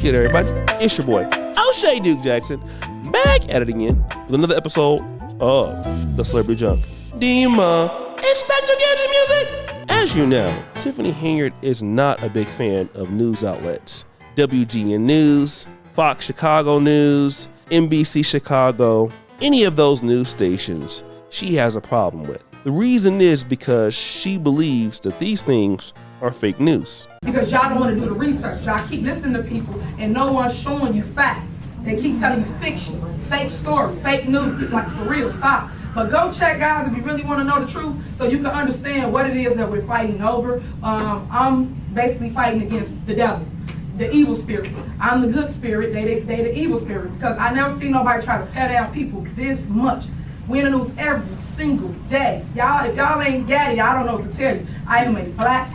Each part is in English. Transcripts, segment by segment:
What's good, everybody? It's your boy, O'Shea Duke Jackson, back at it again with another episode of The Celebrity Junk. Dima, Inspector Gadget Music! As you know, Tiffany Henyard is not a big fan of news outlets. WGN News, Fox Chicago News, NBC Chicago, any of those news stations she has a problem with. The reason is because she believes that these things are fake news. Because y'all don't want to do the research. Y'all keep listening to people and no one's showing you fact. They keep telling you fiction, fake story, fake news. Like, for real, stop. But go check, guys, if you really want to know the truth so you can understand what it is that we're fighting over. I'm basically fighting against the devil, the evil spirits. I'm the good spirit, they the evil spirit. Because I never see nobody try to tear down people this much. We in the news every single day. Y'all, if y'all ain't got it, I don't know what to tell you. I am a black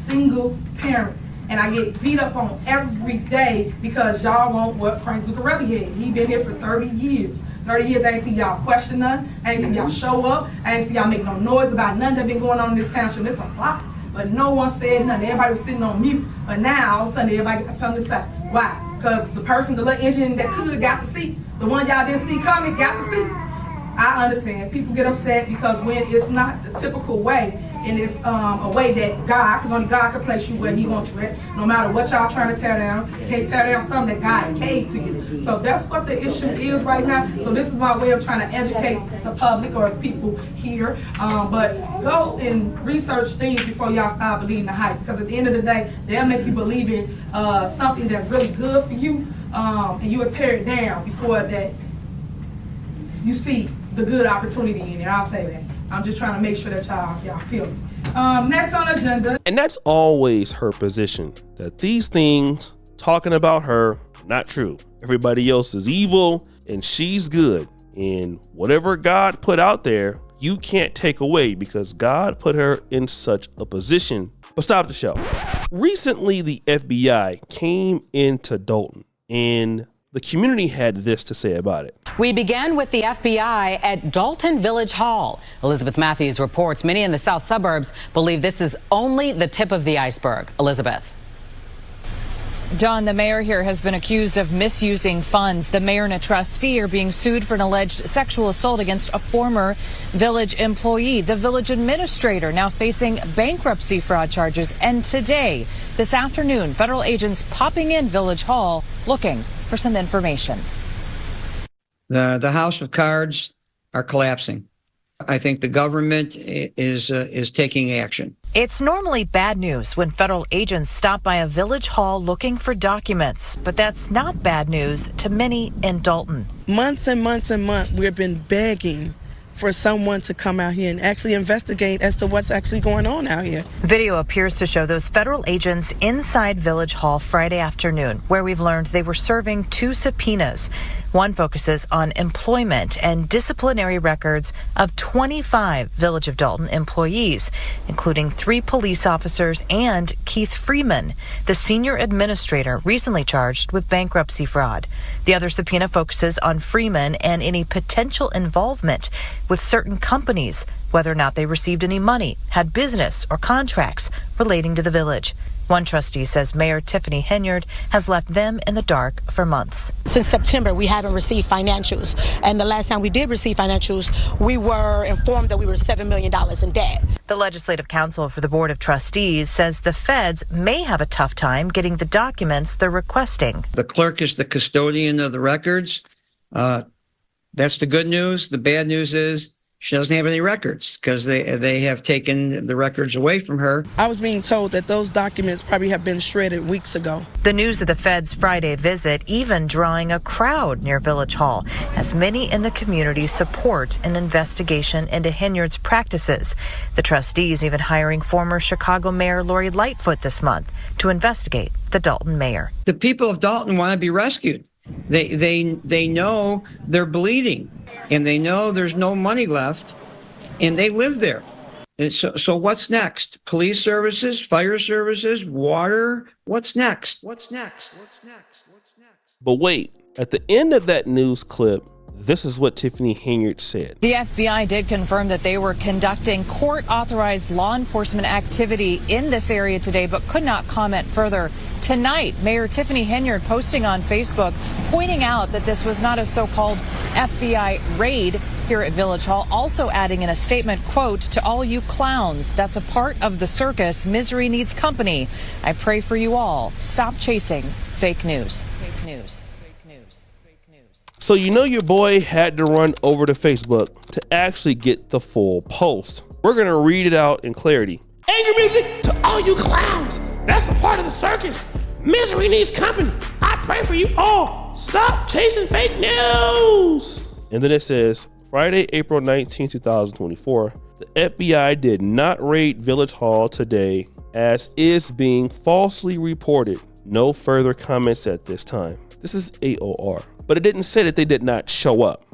single parent, and I get beat up on every day because y'all want what Frank Zuccarelli had. He been here for 30 years. 30 years, I ain't see y'all question none. I ain't see y'all show up. I ain't see y'all make no noise about nothing that been going on in this township. It's a lot, but no one said nothing. Everybody was sitting on mute. But now, all of a sudden, everybody got something to say. Why? Because the person, the little engine that could got the seat. The one y'all didn't see coming got the seat. I understand. People get upset because when it's not the typical way, and it's a way that God, because only God can place you where He wants you at. No matter what y'all trying to tear down, you can't tear down something that God gave to you. So that's what the issue is right now. So this is my way of trying to educate the public or people here. But go and research things before y'all start believing the hype. Because at the end of the day, they'll make you believe in something that's really good for you, and you'll tear it down before that you see the good opportunity in it. I'll say that. I'm just trying to make sure that y'all feel me. Next on the agenda. And that's always her position, that these things talking about her, not true. Everybody else is evil and she's good. And whatever God put out there, you can't take away because God put her in such a position. But stop the show. Recently, the FBI came into Dolton and the community had this to say about it. We began with the FBI at Dolton Village Hall. Elizabeth Matthews reports many in the south suburbs believe this is only the tip of the iceberg. Elizabeth. Dawn, the mayor here has been accused of misusing funds. The mayor and a trustee are being sued for an alleged sexual assault against a former village employee. The village administrator now facing bankruptcy fraud charges. And today, this afternoon, federal agents popping in Village Hall looking for some information. The house of cards are collapsing. I think the government is taking action. It's normally bad news when federal agents stop by a village hall looking for documents, but that's not bad news to many in Dolton. Months and months and months, we've been begging for someone to come out here and actually investigate as to what's actually going on out here. Video appears to show those federal agents inside Village Hall Friday afternoon, where we've learned they were serving 2 subpoenas. One focuses on employment and disciplinary records of 25 Village of Dolton employees, including 3 police officers and Keith Freeman, the senior administrator recently charged with bankruptcy fraud. The other subpoena focuses on Freeman and any potential involvement with certain companies, whether or not they received any money, had business or contracts relating to the village. One trustee says Mayor Tiffany Henyard has left them in the dark for months. Since September, we haven't received financials. And the last time we did receive financials, we were informed that we were $7 million in debt. The Legislative Counsel for the Board of Trustees says the feds may have a tough time getting the documents they're requesting. The clerk is the custodian of the records. That's the good news. The bad news is she doesn't have any records because they have taken the records away from her. I was being told that those documents probably have been shredded weeks ago. The news of the feds' Friday visit even drawing a crowd near Village Hall, as many in the community support an investigation into Henyard's practices. The trustees even hiring former Chicago Mayor Lori Lightfoot this month to investigate the Dolton mayor. The people of Dolton want to be rescued. They know they're bleeding, and they know there's no money left, and they live there. And so what's next? Police services, fire services, water? What's next? What's next? What's next? What's next? But wait, at the end of that news clip, this is what Tiffany Henyard said. The FBI did confirm that they were conducting court-authorized law enforcement activity in this area today, but could not comment further. Tonight, Mayor Tiffany Henyard posting on Facebook, pointing out that this was not a so-called FBI raid here at Village Hall, also adding in a statement, quote, "To all you clowns, that's a part of the circus. Misery needs company. I pray for you all. Stop chasing fake news." Fake news. So you know your boy had to run over to Facebook to actually get the full post. We're gonna read it out in clarity. Anger music to all you clowns. That's a part of the circus. Misery needs company. I pray for you all. Stop chasing fake news. And then it says, Friday, April 19, 2024, the FBI did not raid Village Hall today as is being falsely reported. No further comments at this time. This is AOR. But it didn't say that they did not show up.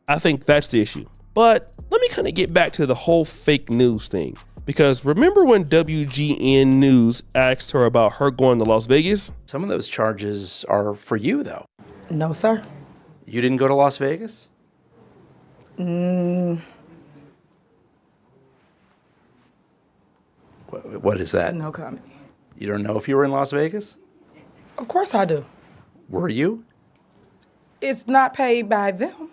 I think that's the issue. But let me kind of get back to the whole fake news thing. Because remember when WGN News asked her about her going to Las Vegas? Some of those charges are for you, though. No, sir. You didn't go to Las Vegas? What is that? No comment. You don't know if you were in Las Vegas? Of course I do. Were you? It's not paid by them.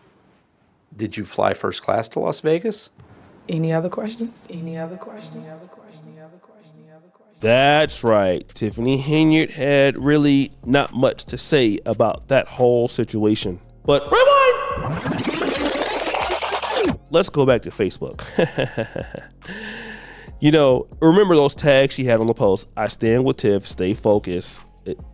Did you fly first class to Las Vegas? Any other questions? Any other questions? Any other questions? Any other questions? Any other questions? That's right. Tiffany Henyard had really not much to say about that whole situation. But rewind! Let's go back to Facebook. You know, remember those tags she had on the post? I stand with Tiff, stay focused.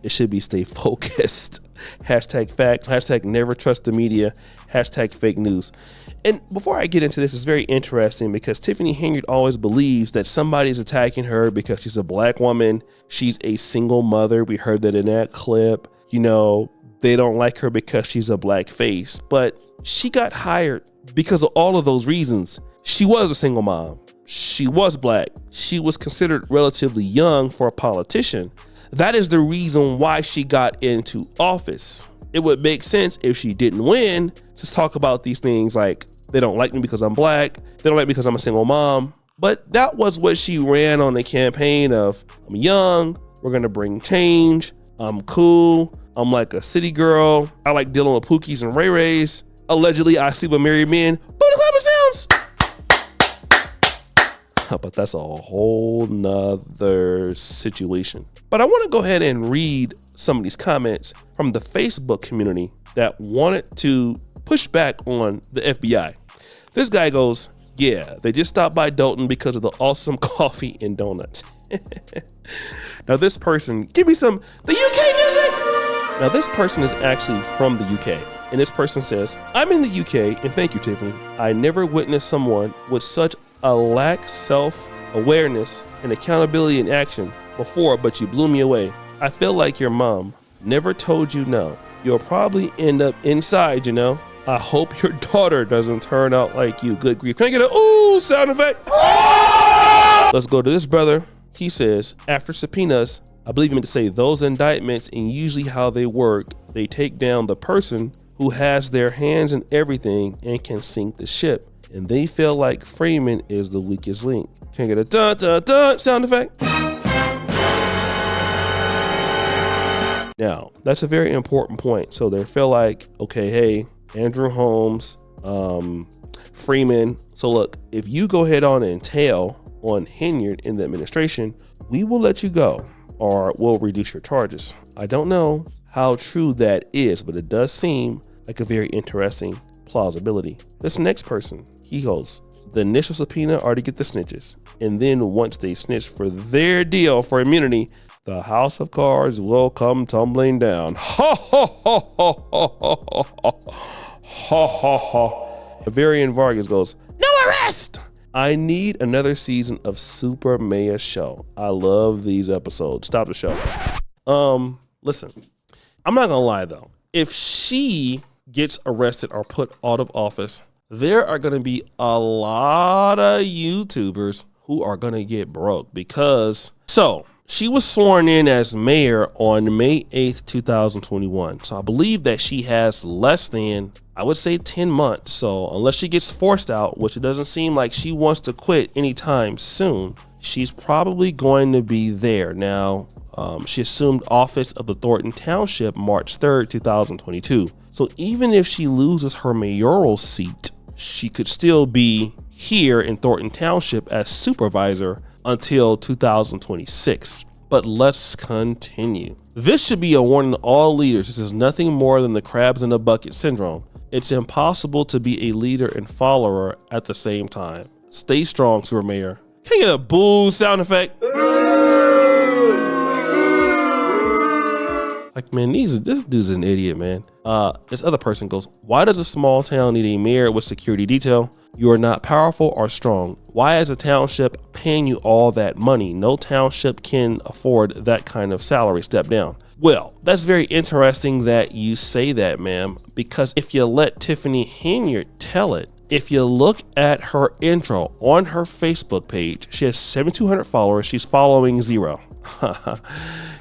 It should be stay focused. Hashtag facts, hashtag never trust the media, hashtag fake news. And before I get into this, it's very interesting because Tiffany Henyard always believes that somebody's attacking her because she's a black woman. She's a single mother. We heard that in that clip. You know, they don't like her because she's a black face, but she got hired because of all of those reasons. She was a single mom. She was black. She was considered relatively young for a politician. That is the reason why she got into office. It would make sense if she didn't win to talk about these things like they don't like me because I'm black, they don't like me because I'm a single mom. But that was what she ran on the campaign of, I'm young, we're gonna bring change, I'm cool, I'm like a city girl, I like dealing with Pookies and Ray Rays. Allegedly, I sleep with married men. Booty clapping sounds! But that's a whole nother situation. But I want to go ahead and read some of these comments from the Facebook community that wanted to push back on the FBI. This guy goes, yeah, they just stopped by Dolton because of the awesome coffee and donuts. Now this person, give me some, the UK music! Now this person is actually from the UK. And this person says, I'm in the UK, and thank you, Tiffany. I never witnessed someone with such a lack self-awareness and accountability in action before, but you blew me away. I feel like your mom never told you no. You'll probably end up inside, you know. I hope your daughter doesn't turn out like you. Good grief. Can I get a ooh sound effect? Let's go to this brother. He says, after subpoenas, I believe you meant to say those indictments, and usually how they work, they take down the person who has their hands in everything and can sink the ship. And they feel like Freeman is the weakest link. Can I get a dun dun dun sound effect? Now, that's a very important point. So they feel like, okay, hey, Andrew Holmes, Freeman. So look, if you go ahead on and tell on Henyard in the administration, we will let you go or we'll reduce your charges. I don't know how true that is, but it does seem like a very interesting plausibility. This next person, he goes, the initial subpoena are to get the snitches. And then once they snitch for their deal for immunity, the house of cards will come tumbling down. Ha ha ha ha ha ha ha ha ha. Varian Vargas goes, no arrest! I need another season of Super Maya Show. I love these episodes. Stop the show. Listen, I'm not gonna lie though. If she gets arrested or put out of office, there are gonna be a lot of YouTubers who are gonna get broke because she was sworn in as mayor on May 8th, 2021. So I believe that she has less than, I would say, 10 months. So unless she gets forced out, which it doesn't seem like she wants to quit anytime soon, she's probably going to be there. Now, she assumed office of the Thornton Township March 3rd, 2022. So even if she loses her mayoral seat, she could still be here in Thornton Township as supervisor until 2026. But let's continue. This should be a warning to all leaders. This is nothing more than the crabs in a bucket syndrome. It's impossible to be a leader and follower at the same time. Stay strong, Super Mayor. Can you get a boo sound effect? Like, man, this dude's an idiot, man. This other person goes, why does a small town need a mayor with security detail? You are not powerful or strong. Why is a township paying you all that money? No township can afford that kind of salary. Step down. Well, that's very interesting that you say that, ma'am, because if you let Tiffany Henyard tell it, if you look at her intro on her Facebook page, she has 7,200 followers. She's following 0.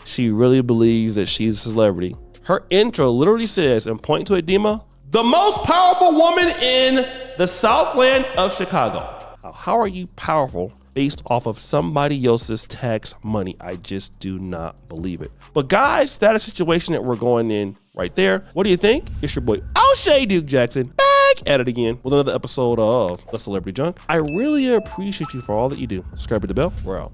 She really believes that she's a celebrity. Her intro literally says, and point to it, Dima, the most powerful woman in the Southland of Chicago. How are you powerful based off of somebody else's tax money? I just do not believe it. But guys, that is a situation that we're going in right there. What do you think? It's your boy, O'Shea Duke Jackson, back at it again with another episode of The Celebrity Junk. I really appreciate you for all that you do. Subscribe to the bell. We're out.